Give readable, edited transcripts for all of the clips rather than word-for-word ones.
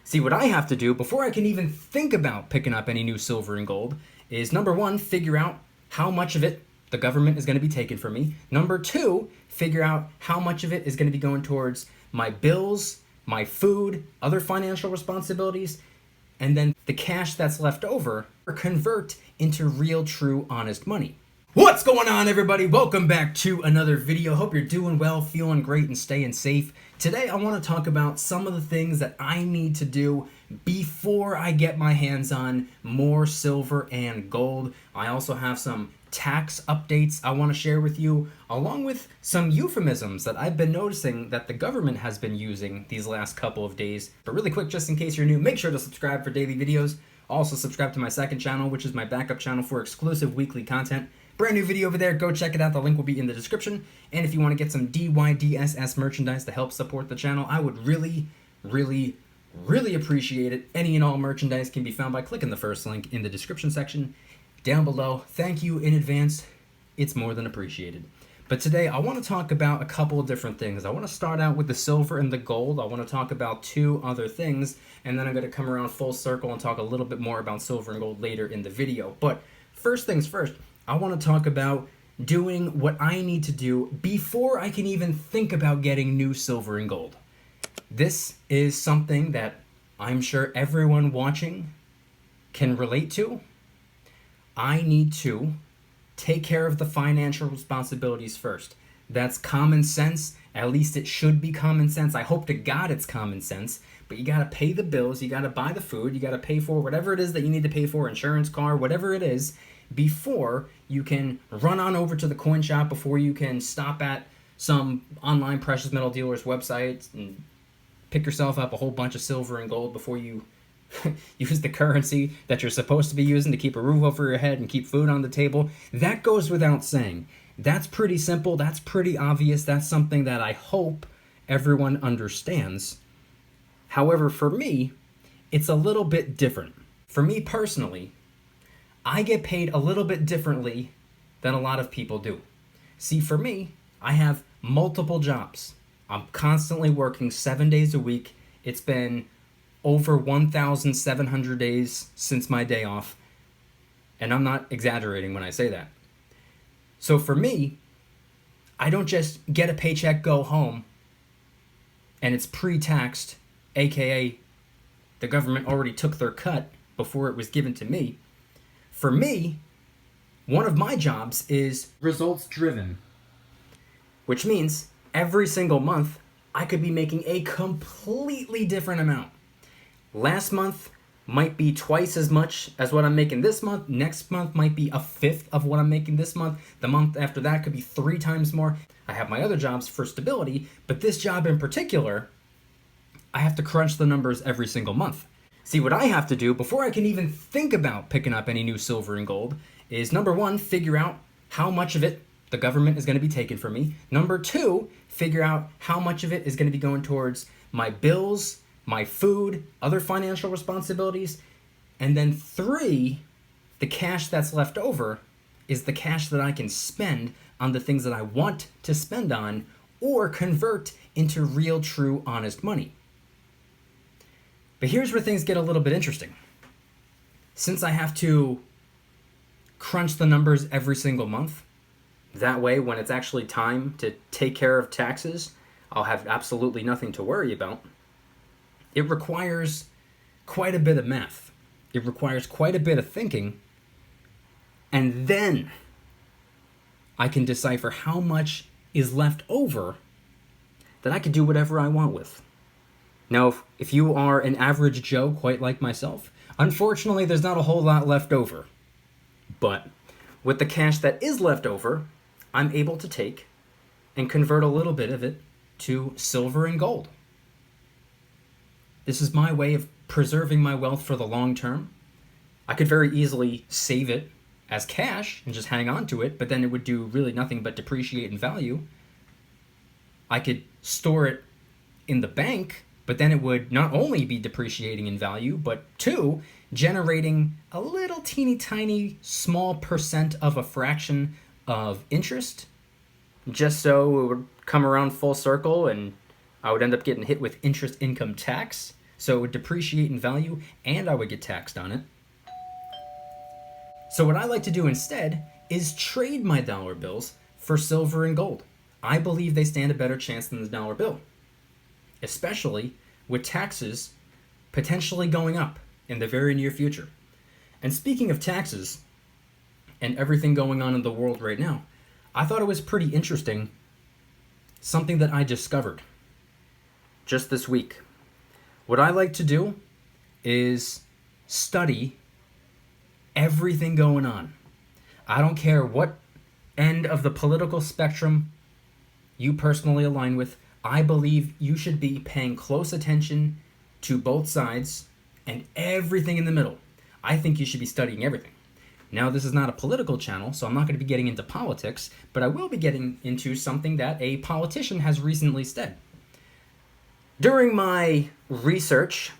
See, what I have to do before I can even think about picking up any new silver and gold is number one, figure out how much of it the government is going to be taking from me. Number two, figure out how much of it is going to be going towards my bills, my food, other financial responsibilities, and then the cash that's left over convert into real, true, honest money. What's going on, everybody? Welcome back to another video. Hope you're doing well, feeling great, and staying safe. Today, I want to talk about some of the things that I need to do before I get my hands on more silver and gold. I also have some tax updates I want to share with you, along with some euphemisms that I've been noticing that the government has been using these last couple of days. But really quick, just in case you're new, make sure to subscribe for daily videos. Also, subscribe to my second channel, which is my backup channel for exclusive weekly content. Brand new video over there, go check it out, the link will be in the description. And if you want to get some DYDSS merchandise to help support the channel, I would really appreciate it. Any and all merchandise can be found by clicking the first link in the description section down below. Thank you in advance, it's more than appreciated. But today I want to talk about a couple of different things. I want to start out with the silver and the gold. I want to talk about two other things, and then I'm going to come around full circle and talk a little bit more about silver and gold later in the video. But first things first, I want to talk about doing what I need to do before I can even think about getting new silver and gold. This is something that I'm sure everyone watching can relate to. I need to take care of the financial responsibilities first. That's common sense. At least it should be common sense. I hope to God it's common sense. But you got to pay the bills. You got to buy the food. You got to pay for whatever it is that you need to pay for, insurance, car, whatever it is, before you can run on over to the coin shop, before you can stop at some online precious metal dealer's website and pick yourself up a whole bunch of silver and gold before you use the currency that you're supposed to be using to keep a roof over your head and keep food on the table. That goes without saying. That's pretty simple. That's pretty obvious. That's something that I hope everyone understands. However, for me, it's a little bit different. For me personally, I get paid a little bit differently than a lot of people do. See, for me, I have multiple jobs. I'm constantly working 7 days a week. It's been over 1,700 days since my day off, and I'm not exaggerating when I say that. So for me, I don't just get a paycheck, go home, and it's pre-taxed, aka the government already took their cut before it was given to me. For me, one of my jobs is results driven, which means every single month I could be making a completely different amount. Last month might be twice as much as what I'm making this month. Next month might be a fifth of what I'm making this month. The month after that could be 3 times more. I have my other jobs for stability, but this job in particular, I have to crunch the numbers every single month. See, what I have to do before I can even think about picking up any new silver and gold is number one, figure out how much of it the government is going to be taking from me. Number two, figure out how much of it is going to be going towards my bills, my food, other financial responsibilities. And then 3, the cash that's left over is the cash that I can spend on the things that I want to spend on or convert into real, true, honest money. But here's where things get a little bit interesting. Since I have to crunch the numbers every single month, that way when it's actually time to take care of taxes, I'll have absolutely nothing to worry about. It requires quite a bit of math. It requires quite a bit of thinking. And then I can decipher how much is left over that I can do whatever I want with. Now, if you are an average Joe, quite like myself, unfortunately there's not a whole lot left over. But with the cash that is left over, I'm able to take and convert a little bit of it to silver and gold. This is my way of preserving my wealth for the long term. I could very easily save it as cash and just hang on to it, but then it would do really nothing but depreciate in value. I could store it in the bank, but then it would not only be depreciating in value, but 2, generating a little teeny tiny small percent of a fraction of interest, just so it would come around full circle and I would end up getting hit with interest income tax So it would depreciate in value and I would get taxed on it. So what I like to do instead is trade my dollar bills for silver and gold. I believe they stand a better chance than the dollar bill, especially with taxes potentially going up in the very near future. And speaking of taxes and everything going on in the world right now, I thought it was pretty interesting, something that I discovered just this week. What I like to do is study everything going on. I don't care what end of the political spectrum you personally align with. I believe you should be paying close attention to both sides and everything in the middle. I think you should be studying everything. Now, this is not a political channel, so I'm not going to be getting into politics, but I will be getting into something that a politician has recently said. During my research,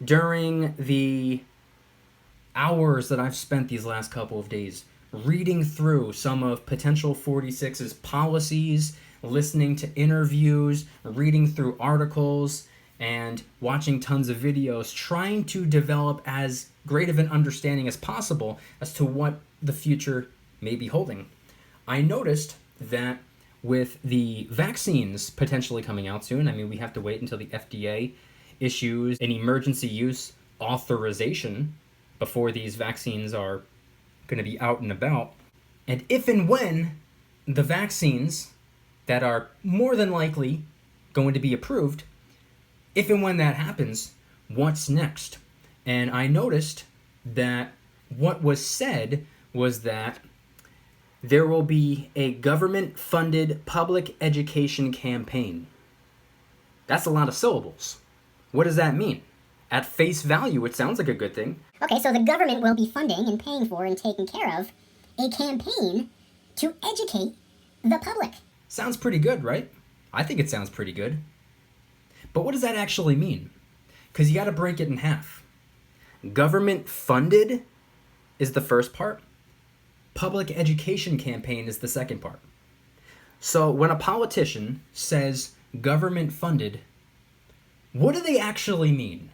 during the hours that I've spent these last couple of days reading through some of Potential 46's policies, listening to interviews, reading through articles, and watching tons of videos, trying to develop as great of an understanding as possible as to what the future may be holding, I noticed that with the vaccines potentially coming out soon, I mean, we have to wait until the FDA issues an emergency use authorization before these vaccines are going to be out and about. And if and when the vaccines that are more than likely going to be approved, if and when that happens, what's next? And I noticed that what was said was that there will be a government-funded public education campaign. That's a lot of syllables. What does that mean? At face value, it sounds like a good thing. Okay, so the government will be funding and paying for and taking care of a campaign to educate the public. Sounds pretty good, right? I think it sounds pretty good. But what does that actually mean? Because you got to break it in half. Government funded is the first part. Public education campaign is the second part. So when a politician says government funded, what do they actually mean?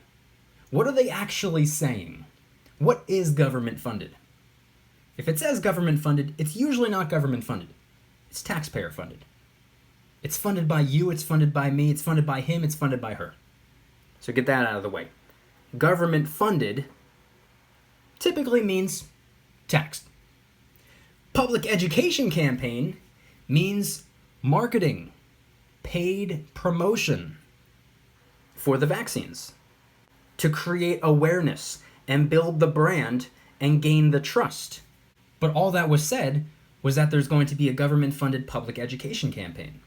What are they actually saying? What is government funded? If it says government funded, it's usually not government funded. It's taxpayer funded. It's funded by you, it's funded by me, it's funded by him, it's funded by her. So get that out of the way. Government funded typically means taxed. Public education campaign means marketing, paid promotion for the vaccines to create awareness and build the brand and gain the trust. But all that was said was that there's going to be a government-funded public education campaign.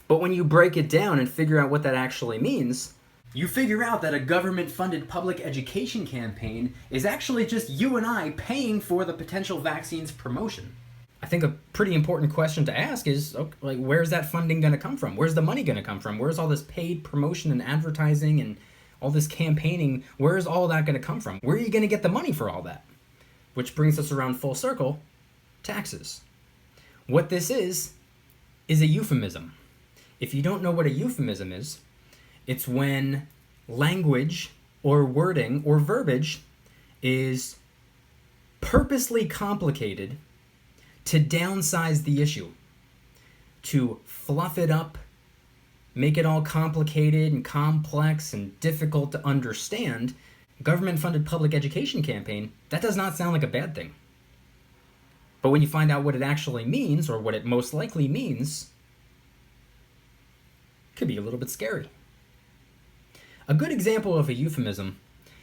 But when you break it down and figure out what that actually means, you figure out that a government-funded public education campaign is actually just you and I paying for the potential vaccine's promotion. I think a pretty important question to ask is, okay, like, where's that funding going to come from? Where's the money going to come from? Where's all this paid promotion and advertising and all this campaigning? Where's all that going to come from? Where are you going to get the money for all that? Which brings us around full circle, taxes. What this is a euphemism. If you don't know what a euphemism is, it's when language or wording or verbiage is purposely complicated to downsize the issue, to fluff it up, make it all complicated and complex and difficult to understand. Government-funded public education campaign, that does not sound like a bad thing. But when you find out what it actually means, or what it most likely means, it could be a little bit scary. A good example of a euphemism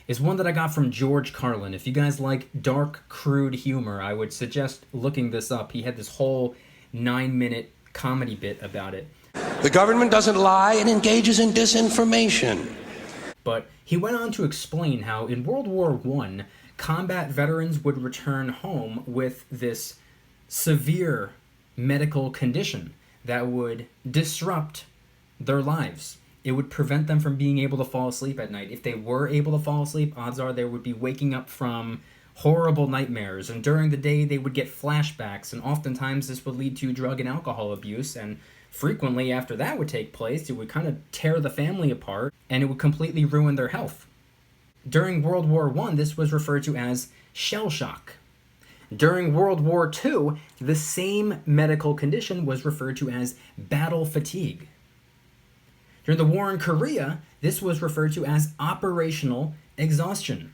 is one that I got from George Carlin. If you guys like dark, crude humor, I would suggest looking this up. He had this whole 9-minute comedy bit about it. The government doesn't lie, it engages in disinformation. But he went on to explain how in World War I, combat veterans would return home with this severe medical condition that would disrupt their lives. It would prevent them from being able to fall asleep at night. If they were able to fall asleep, odds are they would be waking up from horrible nightmares. And during the day, they would get flashbacks. And oftentimes this would lead to drug and alcohol abuse and frequently after that would take place, it would kind of tear the family apart and it would completely ruin their health. During World War I, this was referred to as shell shock. During World War II, the same medical condition was referred to as battle fatigue. During the war in Korea, this was referred to as operational exhaustion.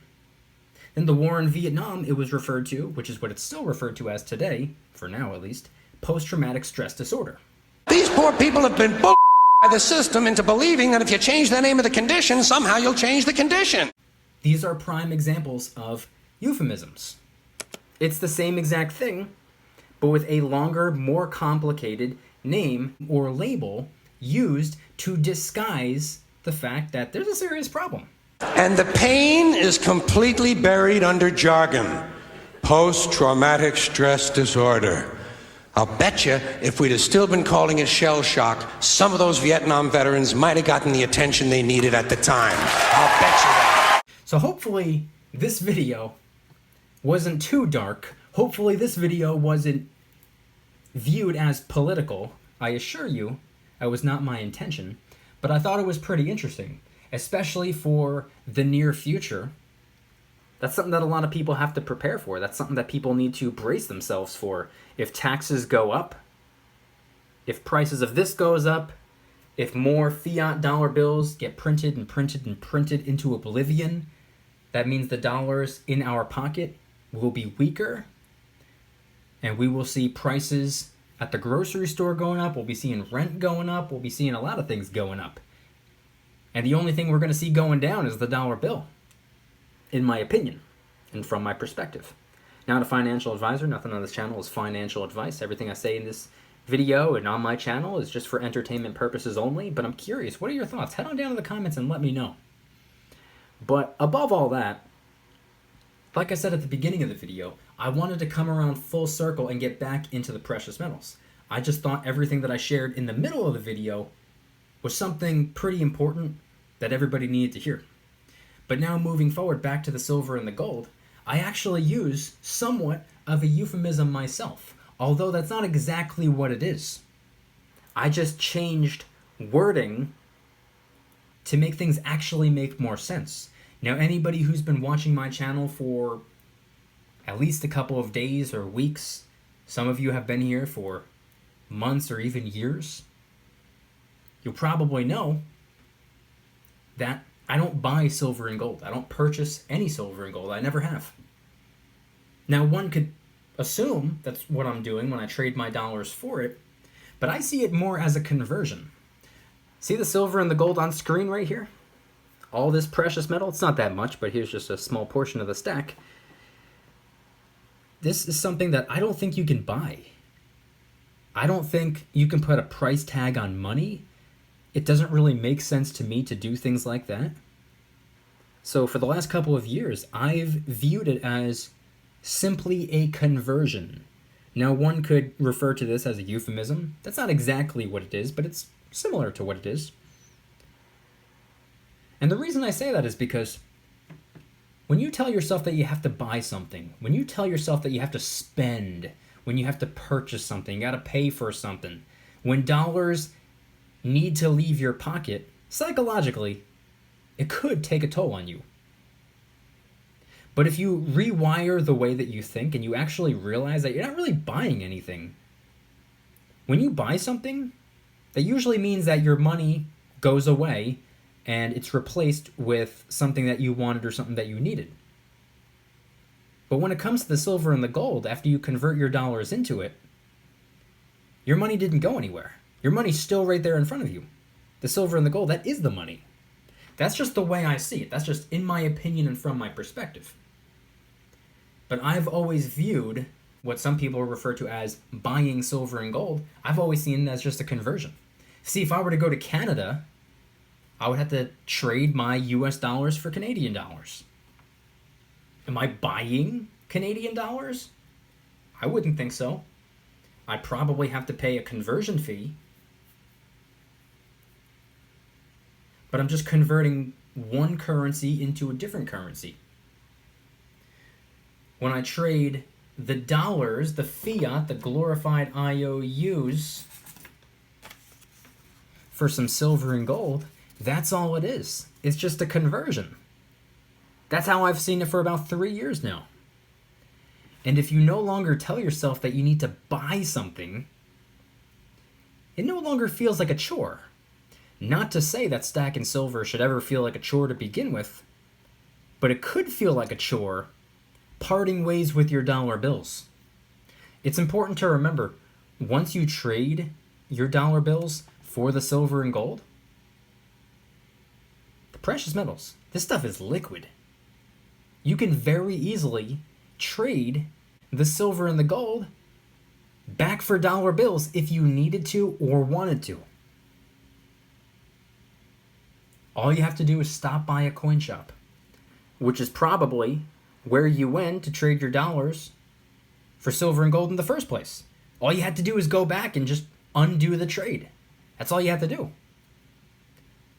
In the war in Vietnam, it was referred to, which is what it's still referred to as today, for now at least, post-traumatic stress disorder. These poor people have been bull by the system into believing that if you change the name of the condition, somehow you'll change the condition. These are prime examples of euphemisms. It's the same exact thing, but with a longer, more complicated name or label used to disguise the fact that there's a serious problem. And the pain is completely buried under jargon. Post-traumatic stress disorder. I'll bet you if we'd have still been calling it shell shock, some of those Vietnam veterans might have gotten the attention they needed at the time. I'll bet you that. So hopefully this video wasn't too dark. Hopefully this video wasn't viewed as political. I assure you, that was not my intention. But I thought it was pretty interesting, especially for the near future. That's something that a lot of people have to prepare for. That's something that people need to brace themselves for. If taxes go up, if prices of this goes up, if more fiat dollar bills get printed and printed and printed into oblivion, that means the dollars in our pocket will be weaker, and we will see prices at the grocery store going up, we'll be seeing rent going up, we'll be seeing a lot of things going up. And the only thing we're going to see going down is the dollar bill, in my opinion, and from my perspective. Not a financial advisor, nothing on this channel is financial advice. Everything I say in this video and on my channel is just for entertainment purposes only, but I'm curious, what are your thoughts? Head on down to the comments and let me know. But above all that, like I said at the beginning of the video, I wanted to come around full circle and get back into the precious metals. I just thought everything that I shared in the middle of the video was something pretty important that everybody needed to hear. But now moving forward back to the silver and the gold, I actually use somewhat of a euphemism myself, although that's not exactly what it is. I just changed wording to make things actually make more sense. Now, anybody who's been watching my channel for at least a couple of days or weeks, some of you have been here for months or even years, you'll probably know that I don't buy silver and gold. I don't purchase any silver and gold. I never have. Now, one could assume that's what I'm doing when I trade my dollars for it, but I see it more as a conversion. See the silver and the gold on screen right here? All this precious metal, it's not that much, but here's just a small portion of the stack. This is something that I don't think you can buy. I don't think you can put a price tag on money. It doesn't really make sense to me to do things like that. So for the last couple of years, I've viewed it as simply a conversion. Now, one could refer to this as a euphemism. That's not exactly what it is, but it's similar to what it is. And the reason I say that is because when you tell yourself that you have to buy something, when you tell yourself that you have to spend, when you have to purchase something, you got to pay for something, when dollars need to leave your pocket, psychologically, it could take a toll on you. But if you rewire the way that you think and you actually realize that you're not really buying anything, when you buy something, that usually means that your money goes away and it's replaced with something that you wanted or something that you needed. But when it comes to the silver and the gold, after you convert your dollars into it, your money didn't go anywhere. Your money's still right there in front of you. The silver and the gold, that is the money. That's just the way I see it. That's just in my opinion and from my perspective. But I've always viewed what some people refer to as buying silver and gold, I've always seen it as just a conversion. See, if I were to go to Canada, I would have to trade my US dollars for Canadian dollars. Am I buying Canadian dollars? I wouldn't think so. I'd probably have to pay a conversion fee. But I'm just converting one currency into a different currency. When I trade the dollars, the fiat, the glorified IOUs, for some silver and gold, that's all it is. It's just a conversion. That's how I've seen it for about 3 years now. And if you no longer tell yourself that you need to buy something, it no longer feels like a chore. Not to say that stacking silver should ever feel like a chore to begin with, but it could feel like a chore parting ways with your dollar bills. It's important to remember, once you trade your dollar bills for the silver and gold, the precious metals, this stuff is liquid. You can very easily trade the silver and the gold back for dollar bills if you needed to or wanted to. All you have to do is stop by a coin shop, which is probably where you went to trade your dollars for silver and gold in the first place. All you had to do is go back and just undo the trade. That's all you have to do.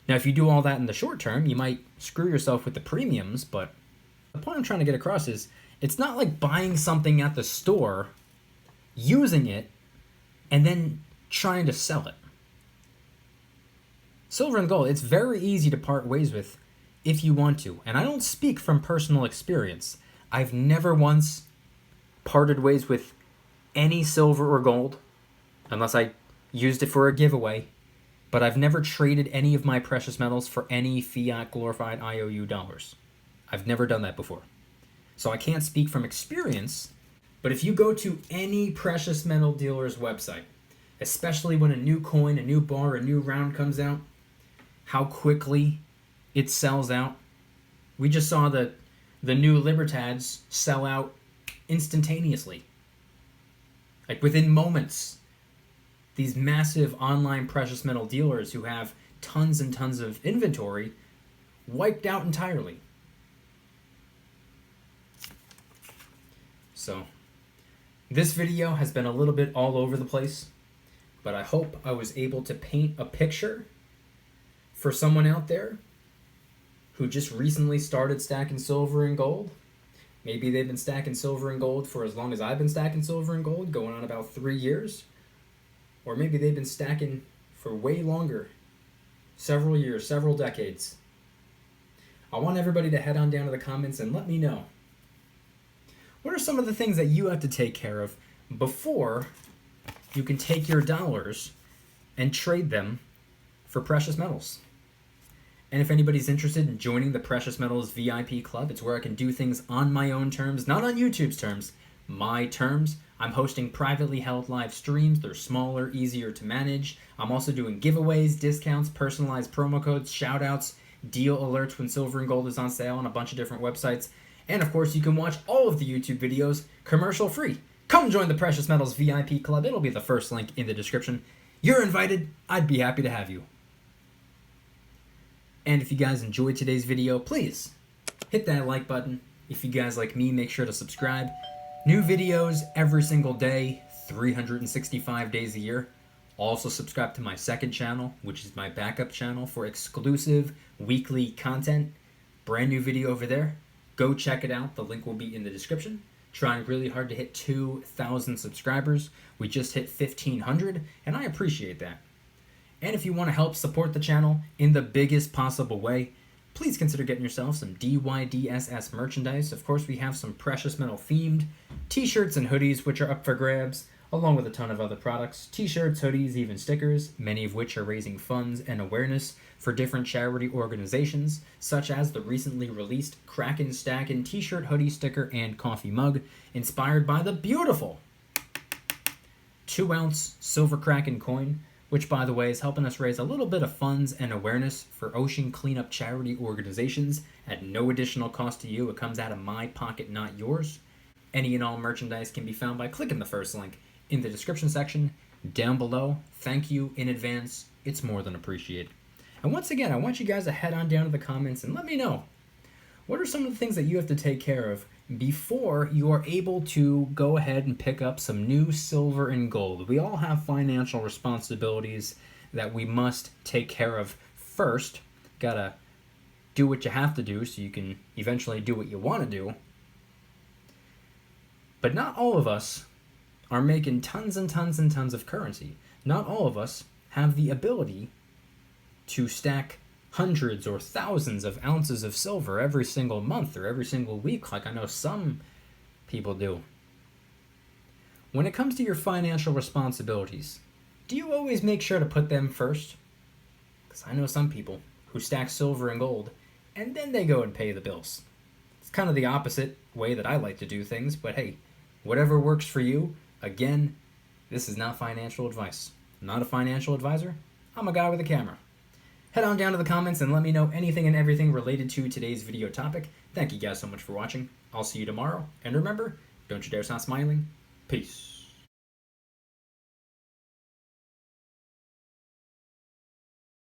Now, if you do all that in the short term, you might screw yourself with the premiums, but the point I'm trying to get across is it's not like buying something at the store, using it, and then trying to sell it. Silver and gold, it's very easy to part ways with if you want to. And I don't speak from personal experience. I've never once parted ways with any silver or gold, unless I used it for a giveaway. But I've never traded any of my precious metals for any fiat glorified IOU dollars. I've never done that before. So I can't speak from experience, but if you go to any precious metal dealer's website, especially when a new coin, a new bar, a new round comes out, how quickly it sells out. We just saw the new Libertads sell out instantaneously. Like within moments. These massive online precious metal dealers who have tons and tons of inventory wiped out entirely. So, this video has been a little bit all over the place, but I hope I was able to paint a picture for someone out there who just recently started stacking silver and gold. Maybe they've been stacking silver and gold for as long as I've been stacking silver and gold, going on about 3 years. Or maybe they've been stacking for way longer, several years, several decades. I want everybody to head on down to the comments and let me know. What are some of the things that you have to take care of before you can take your dollars and trade them for precious metals? And if anybody's interested in joining the Precious Metals VIP Club, it's where I can do things on my own terms, not on YouTube's terms, my terms. I'm hosting privately held live streams. They're smaller, easier to manage. I'm also doing giveaways, discounts, personalized promo codes, shoutouts, deal alerts when silver and gold is on sale on a bunch of different websites. And of course, you can watch all of the YouTube videos commercial free. Come join the Precious Metals VIP Club. It'll be the first link in the description. You're invited. I'd be happy to have you. And if you guys enjoyed today's video, please hit that like button. If you guys like me, make sure to subscribe. New videos every single day, 365 days a year. Also subscribe to my second channel, which is my backup channel for exclusive weekly content. Brand new video over there. Go check it out. The link will be in the description. Trying really hard to hit 2,000 subscribers. We just hit 1,500, and I appreciate that. And if you want to help support the channel in the biggest possible way, please consider getting yourself some DYDSS merchandise. Of course, we have some precious metal themed t-shirts and hoodies, which are up for grabs, along with a ton of other products. T-shirts, hoodies, even stickers, many of which are raising funds and awareness for different charity organizations, such as the recently released Kraken Stackin' t-shirt, hoodie, sticker, and coffee mug, inspired by the beautiful 2-ounce silver Kraken coin, which, by the way, is helping us raise a little bit of funds and awareness for ocean cleanup charity organizations at no additional cost to you. It comes out of my pocket, not yours. Any and all merchandise can be found by clicking the first link in the description section down below. Thank you in advance. It's more than appreciated. And once again, I want you guys to head on down to the comments and let me know, what are some of the things that you have to take care of before you are able to go ahead and pick up some new silver and gold? We all have financial responsibilities that we must take care of first. Gotta do what you have to do so you can eventually do what you want to do. But not all of us are making tons and tons and tons of currency. Not all of us have the ability to stack hundreds or thousands of ounces of silver every single month or every single week, like I know some people do. When it comes to your financial responsibilities, do you always make sure to put them first? Because I know some people who stack silver and gold, and then they go and pay the bills. It's kind of the opposite way that I like to do things, but hey, whatever works for you. Again, this is not financial advice. I'm not a financial advisor. I'm a guy with a camera. Head on down to the comments and let me know anything and everything related to today's video topic. Thank you guys so much for watching. I'll see you tomorrow. And remember, don't you dare stop smiling. Peace.